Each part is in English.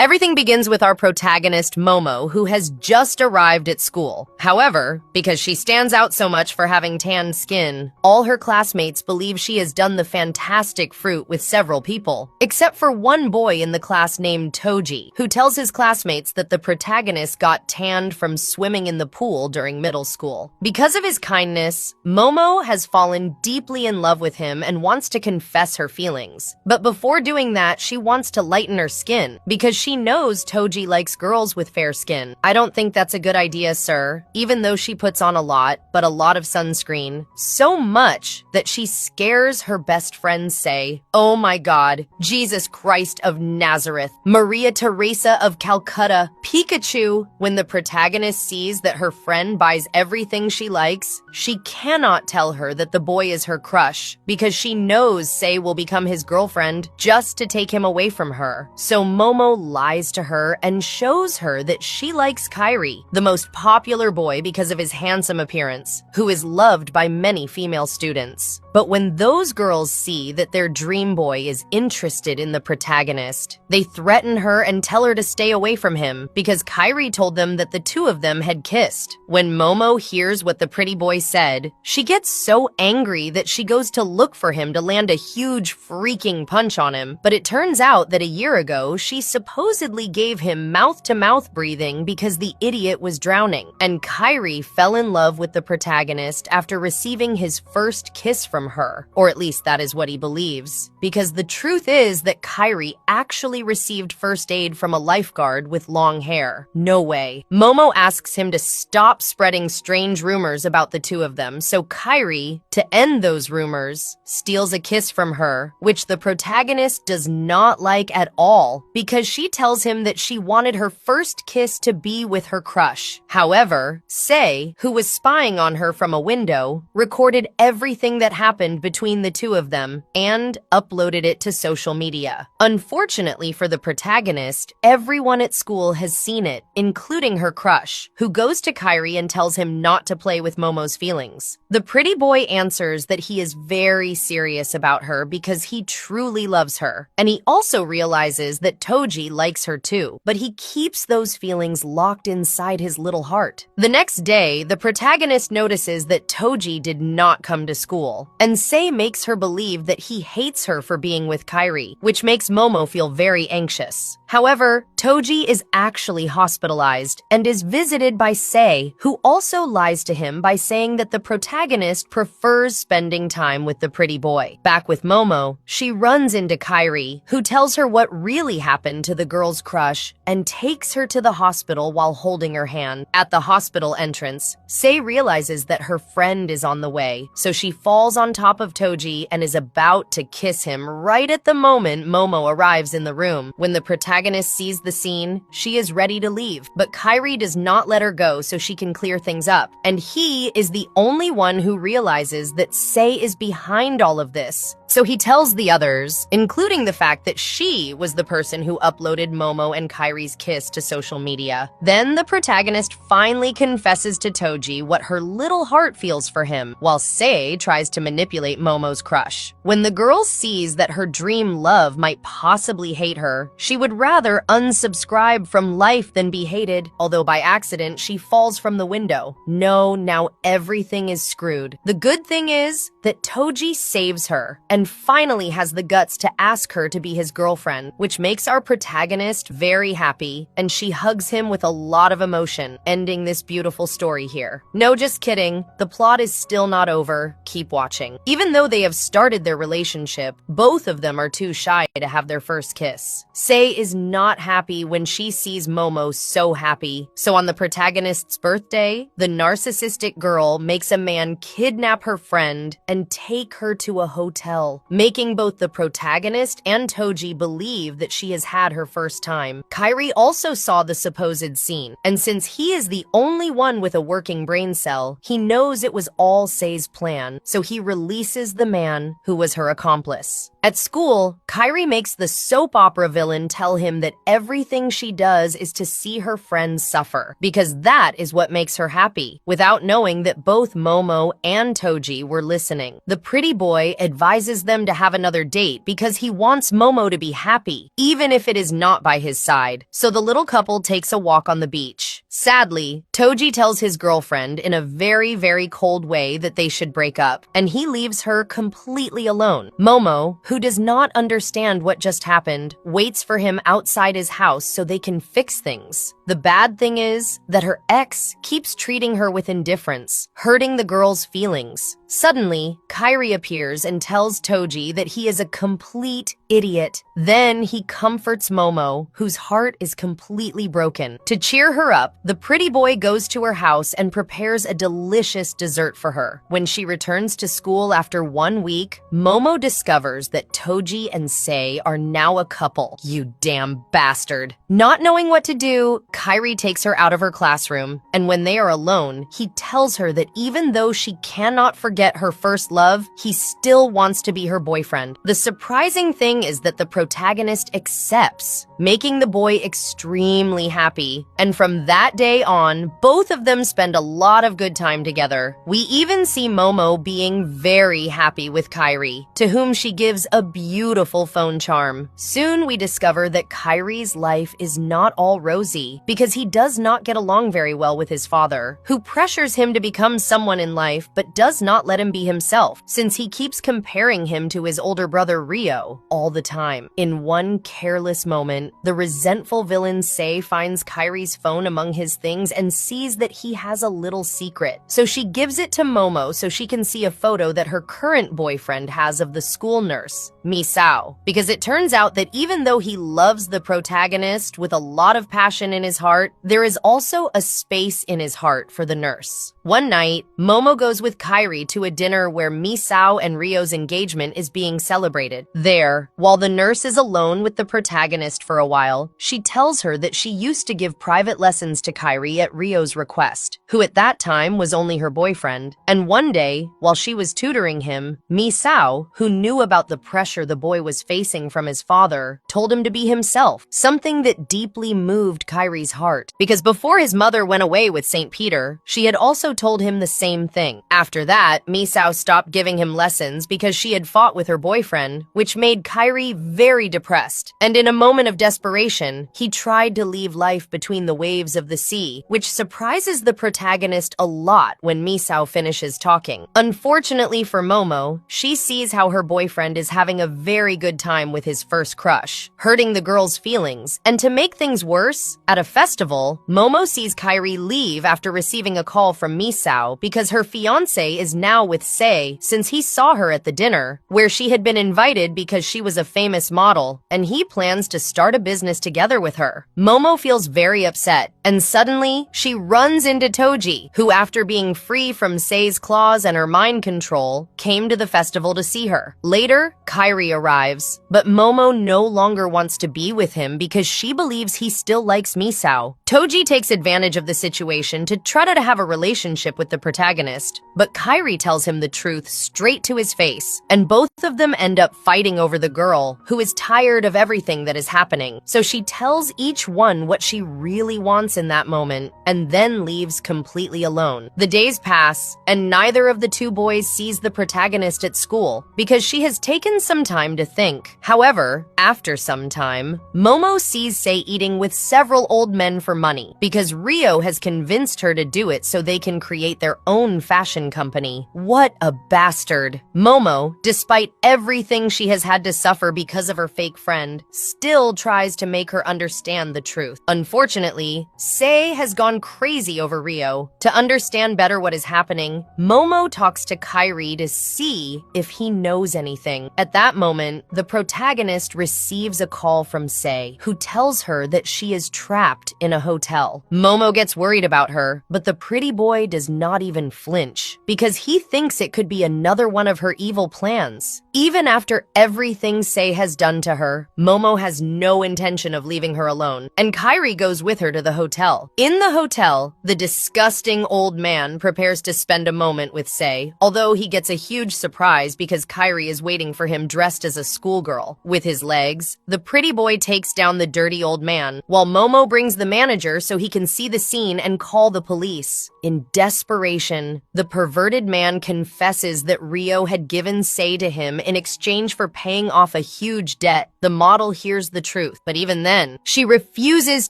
Everything begins with our protagonist, Momo, who has just arrived at school. However, because she stands out so much for having tanned skin, all her classmates believe she has done the fantastic fruit with several people, except for one boy in the class named Toji, who tells his classmates that the protagonist got tanned from swimming in the pool during middle school. Because of his kindness, Momo has fallen deeply in love with him and wants to confess her feelings. But before doing that, she wants to lighten her skin, because she knows Toji likes girls with fair skin. I don't think that's a good idea, sir, even though she puts on a lot of sunscreen. So much that she scares her best friend Sei. Oh my god, Jesus Christ of Nazareth, Maria Teresa of Calcutta, Pikachu. When the protagonist sees that her friend buys everything she likes, she cannot tell her that the boy is her crush, because she knows Sei will become his girlfriend just to take him away from her. So Momo lies to her and shows her that she likes Kairi, the most popular boy because of his handsome appearance, who is loved by many female students. But when those girls see that their dream boy is interested in the protagonist, they threaten her and tell her to stay away from him because Kairi told them that the two of them had kissed. When Momo hears what the pretty boy said, she gets so angry that she goes to look for him to land a huge freaking punch on him. But it turns out that a year ago, she supposedly gave him mouth-to-mouth breathing because the idiot was drowning. And Kairi fell in love with the protagonist after receiving his first kiss from her, or at least that is what he believes, because the truth is that Kairi actually received first aid from a lifeguard with long hair. No way. Momo asks him to stop spreading strange rumors about the two of them, so Kairi, to end those rumors, steals a kiss from her, which the protagonist does not like at all, because she tells him that she wanted her first kiss to be with her crush. However, Sei, who was spying on her from a window, recorded everything that happened between the two of them and uploaded it to social media. Unfortunately for the protagonist, everyone at school has seen it, including her crush, who goes to Kairi and tells him not to play with Momo's feelings. The pretty boy answers that he is very serious about her because he truly loves her, and he also realizes that Toji likes her too, but he keeps those feelings locked inside his little heart. The next day, the protagonist notices that Toji did not come to school, and Sei makes her believe that he hates her for being with Kairi, which makes Momo feel very anxious. However, Toji is actually hospitalized and is visited by Sei, who also lies to him by saying that the protagonist prefers spending time with the pretty boy. Back with Momo, she runs into Kairi, who tells her what really happened to the girl's crush and takes her to the hospital while holding her hand. At the hospital entrance, Sei realizes that her friend is on the way, so she falls on top of Toji and is about to kiss him right at the moment Momo arrives in the room. When the protagonist sees the scene, she is ready to leave, but Kairi does not let her go so she can clear things up, and he is the only one who realizes that Sei is behind all of this. So he tells the others, including the fact that she was the person who uploaded Momo and Kairi's kiss to social media. Then the protagonist finally confesses to Toji what her little heart feels for him, while Sei tries to manipulate Momo's crush. When the girl sees that her dream love might possibly hate her, she would rather unsubscribe from life than be hated, although by accident she falls from the window. No, now everything is screwed. The good thing is that Toji saves her, and finally has the guts to ask her to be his girlfriend, which makes our protagonist very happy, and she hugs him with a lot of emotion, ending this beautiful story here. No, just kidding. The plot is still not over. Keep watching. Even though they have started their relationship, both of them are too shy to have their first kiss. Sei is not happy when she sees Momo so happy, so on the protagonist's birthday, the narcissistic girl makes a man kidnap her friend and take her to a hotel, making both the protagonist and Toji believe that she has had her first time. Kairi also saw the supposed scene, and since he is the only one with a working brain cell, he knows it was all Sei's plan, so he releases the man who was her accomplice. At school, Kairi makes the soap opera villain tell him that everything she does is to see her friends suffer, because that is what makes her happy, without knowing that both Momo and Toji were listening. The pretty boy advises forces them to have another date because he wants Momo to be happy, even if it is not by his side. So the little couple takes a walk on the beach. Sadly, Toji tells his girlfriend in a very, very cold way that they should break up, and he leaves her completely alone. Momo, who does not understand what just happened, waits for him outside his house so they can fix things. The bad thing is that her ex keeps treating her with indifference, hurting the girl's feelings. Suddenly, Kairi appears and tells Toji that he is a complete idiot. Then he comforts Momo, whose heart is completely broken. To cheer her up, the pretty boy goes to her house and prepares a delicious dessert for her. When she returns to school after 1 week, Momo discovers that Toji and Sei are now a couple. You damn bastard. Not knowing what to do, Kairi takes her out of her classroom, and when they are alone, he tells her that even though she cannot forget her first love, he still wants to be her boyfriend. The surprising thing is that the protagonist accepts, making the boy extremely happy. And from that day on, both of them spend a lot of good time together. We even see Momo being very happy with Kairi, to whom she gives a beautiful phone charm. Soon we discover that Kairi's life is not all rosy, because he does not get along very well with his father, who pressures him to become someone in life but does not let him be himself, since he keeps comparing him to his older brother Rio all the time. In one careless moment, the resentful villain Sei finds Kairi's phone among his things and sees that he has a little secret. So she gives it to Momo so she can see a photo that her current boyfriend has of the school nurse, Misao, because it turns out that even though he loves the protagonist with a lot of passion in his heart, there is also a space in his heart for the nurse. One night, Momo goes with Kairi to a dinner where Misao and Ryo's engagement is being celebrated. There, while the nurse is alone with the protagonist for a while, she tells her that she used to give private lessons to Kairi at Ryo's request, who at that time was only her boyfriend. And one day, while she was tutoring him, Misao, who knew about the pressure the boy was facing from his father, told him to be himself, something that deeply moved Kairi's heart. Because before his mother went away with St. Peter, she had also told him the same thing. After that, Misao stopped giving him lessons because she had fought with her boyfriend, which made Kairi very depressed. And in a moment of desperation, he tried to leave life between the waves of the sea, which surprises the protagonist a lot when Misao finishes talking. Unfortunately for Momo, she sees how her boyfriend is having a very good time with his first crush, hurting the girl's feelings. And to make things worse, at a festival, Momo sees Kairi leave after receiving a call from Misao because her fiancé is now with Sei since he saw her at the dinner, where she had been invited because she was a famous model, and he plans to start a business together with her. Momo feels very upset, and suddenly, she runs into Toji, who after being free from Sei's claws and her mind control, came to the festival to see her. Later, Kairi arrives, but Momo no longer wants to be with him because she believes he still likes Misao. Toji takes advantage of the situation to try to have a relationship with the protagonist, but Kairi tells him the truth straight to his face, and both of them end up fighting over the girl, who is tired of everything that is happening. So she tells each one what she really wants in that moment, and then leaves completely alone. The days pass, and neither of the two boys sees the protagonist at school, because she has taken some time to think. However, after some time, Momo sees Sei eating with several old men for money, because Ryo has convinced her to do it so they can create their own fashion company. What a bastard. Momo, despite everything she has had to suffer because of her fake friend, still tries to make her understand the truth. Unfortunately, Sei has gone crazy over Ryo. To understand better what is happening, Momo talks to Kairi to see if he knows anything. At that moment, the protagonist receives a call from Sei, who tells her that she is trapped in a hotel. Momo gets worried about her, but the pretty boy does not even flinch, because he thinks it could be another one of her evil plans. Even after everything Sei has done to her, Momo has no intention of leaving her alone, and Kairi goes with her to the hotel. hotel. In the hotel, the disgusting old man prepares to spend a moment with Sei, although he gets a huge surprise because Kairi is waiting for him dressed as a schoolgirl. With his legs, the pretty boy takes down the dirty old man, while Momo brings the manager so he can see the scene and call the police. In desperation, the perverted man confesses that Rio had given Sei to him in exchange for paying off a huge debt. The model hears the truth, but even then, she refuses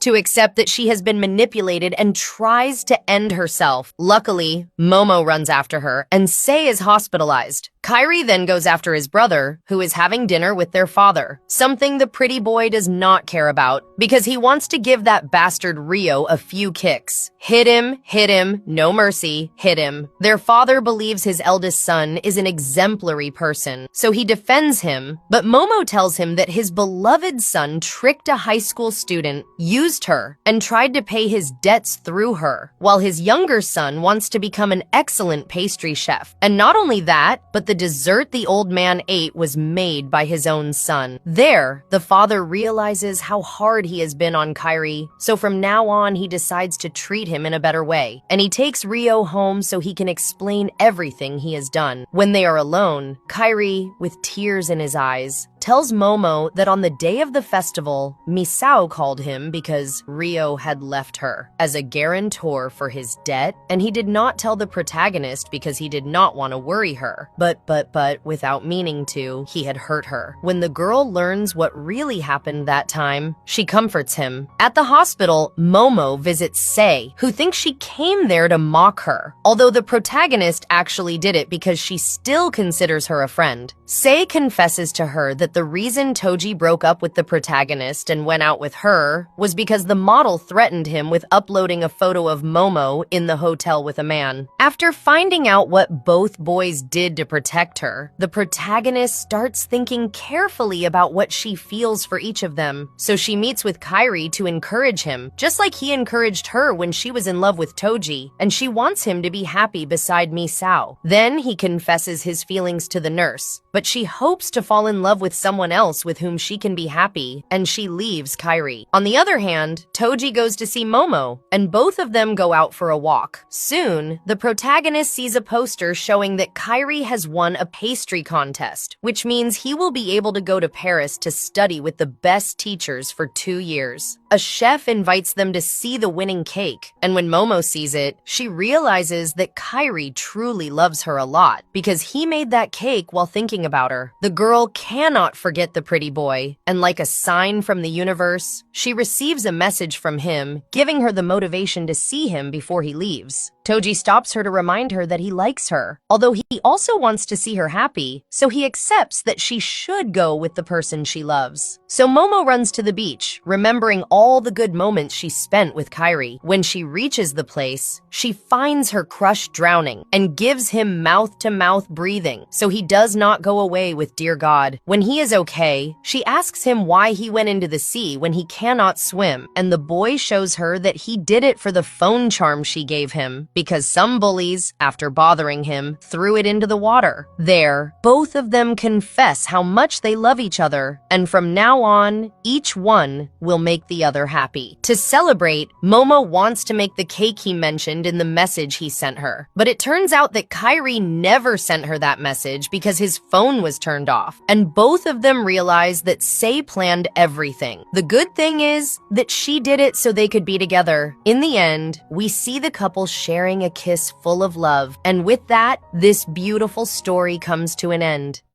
to accept that she has been manipulated and tries to end herself. Luckily, Momo runs after her, and Sei is hospitalized. Kairi then goes after his brother, who is having dinner with their father, something the pretty boy does not care about, because he wants to give that bastard Rio a few kicks. Hit him, no mercy, hit him. Their father believes his eldest son is an exemplary person, so he defends him, but Momo tells him that his beloved son tricked a high school student, used her, and tried to pay his debts through her, while his younger son wants to become an excellent pastry chef. And not only that, but the dessert the old man ate was made by his own son. There, the father realizes how hard he has been on Kairi, so from now on he decides to treat him in a better way, and he takes Rio home so he can explain everything he has done. When they are alone, Kairi, with tears in his eyes, tells Momo that on the day of the festival, Misao called him because Rio had left her as a guarantor for his debt, and he did not tell the protagonist because he did not want to worry her. But without meaning to, he had hurt her. When the girl learns what really happened that time, she comforts him. At the hospital, Momo visits Sei, who thinks she came there to mock her, although the protagonist actually did it because she still considers her a friend. Sei confesses to her that the reason Toji broke up with the protagonist and went out with her was because the model threatened him with uploading a photo of Momo in the hotel with a man. After finding out what both boys did to protect her, the protagonist starts thinking carefully about what she feels for each of them. So she meets with Kairi to encourage him, just like he encouraged her when she was in love with Toji, and she wants him to be happy beside Misao. Then he confesses his feelings to the nurse, but she hopes to fall in love with someone else with whom she can be happy, and she leaves Kairi. On the other hand, Toji goes to see Momo, and both of them go out for a walk. Soon, the protagonist sees a poster showing that Kairi has won a pastry contest, which means he will be able to go to Paris to study with the best teachers for 2 years. A chef invites them to see the winning cake, and when Momo sees it, she realizes that Kairi truly loves her a lot because he made that cake while thinking about her. The girl cannot forget the pretty boy, and like a sign from the universe, she receives a message from him, giving her the motivation to see him before he leaves. Toji stops her to remind her that he likes her, although he also wants to see her happy, so he accepts that she should go with the person she loves. So Momo runs to the beach, remembering all the good moments she spent with Kairi. When she reaches the place, she finds her crush drowning and gives him mouth-to-mouth breathing, so he does not go away with Dear God. When he is okay, she asks him why he went into the sea when he cannot swim, and the boy shows her that he did it for the phone charm she gave him, because some bullies, after bothering him, threw it into the water. There, both of them confess how much they love each other, and from now on, each one will make the other happy. To celebrate, Momo wants to make the cake he mentioned in the message he sent her, but it turns out that Kairi never sent her that message because his phone was turned off, and both of them realize that Sei planned everything. The good thing is that she did it so they could be together. In the end, we see the couple sharing a kiss full of love, and with that, this beautiful story comes to an end.